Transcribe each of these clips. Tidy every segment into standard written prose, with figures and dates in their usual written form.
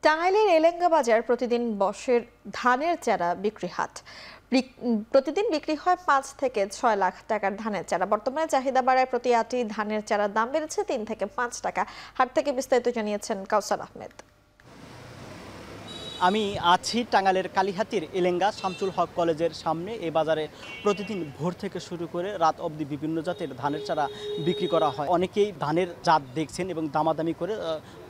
টাঙ্গাইলের এলেঙ্গা বাজার প্রতিদিন বসের ধানের চারা বিক্রি হাট। প্রতিদিন বিক্রি হয় ৫ থেকে ৬ লাখ টাকার ধানের চারা। বর্তমানে চাহিদা বাড়ায় প্রতি আটি ধানের চারার দাম বেড়েছে ৩ থেকে ৫ টাকা। হাট থেকে বিস্তারিত জানিয়েছেন কাউসার আহমেদ। আমি আছি টাঙ্গাইলের কালিহাতীর এলেঙ্গা শামসুল হক কলেজের সামনে। এই বাজারে প্রতিদিন ভোর থেকে শুরু করে রাত অবধি বিভিন্ন জাতের ধানের চারা বিক্রি করা হয়। অনেকেই ধানের জাত দেখছেন এবং দামাদামি করে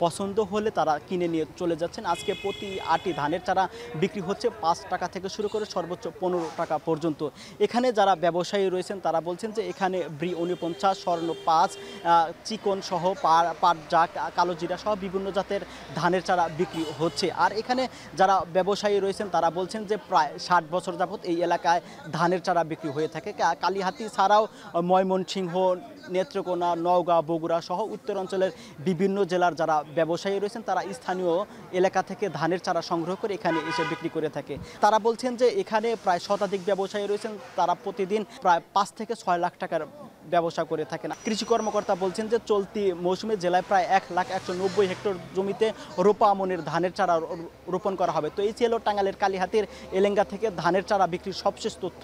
পছন্দ হলে তারা কিনে নিয়ে চলে যাচ্ছেন। আজকে প্রতি আটি ধানের চারা বিক্রি হচ্ছে ৫ টাকা থেকে শুরু করে সর্বোচ্চ ১৫ টাকা পর্যন্ত। এখানে যারা ব্যবসায়ী রয়েছেন তারা বলছেন যে এখানে ব্রি ৪৯, স্বর্ণ ৫, চিকন সহ পাটজাক, কালো জিরা সহ বিভিন্ন জাতের ধানের চারা বিক্রি হচ্ছে। আর এখানে যারা ব্যবসায়ী রয়েছেন তারা বলছেন যে প্রায় ৬০ বছর যাবৎ এই এলাকায় ধানের চারা বিক্রি হয়ে থাকে। কালিহাতী ছাড়াও ময়মনসিংহ, নেত্রকোনা, নওগাঁ, বগুড়া সহ উত্তরাঞ্চলের বিভিন্ন জেলার যারা ব্যবসায়ী রয়েছেন তারা স্থানীয় এলাকা থেকে ধানের চারা সংগ্রহ করে এখানে এসে বিক্রি করে থাকে। তারা বলছেন যে এখানে প্রায় শতাধিক ব্যবসায়ী রয়েছেন, তারা প্রতিদিন প্রায় ৫ থেকে ৬ লাখ টাকার ব্যবসা করে থাকেন। কৃষি কর্মকর্তা বলছেন যে চলতি মৌসুমে জেলায় প্রায় ১,১৯০ হেক্টর জমিতে রোপা আমনের ধানের চারা রোপণ করা হবে। তো এই ছিল টাঙ্গাইলের কালিহাতীর এলেঙ্গা থেকে ধানের চারা বিক্রির সবশেষ তথ্য।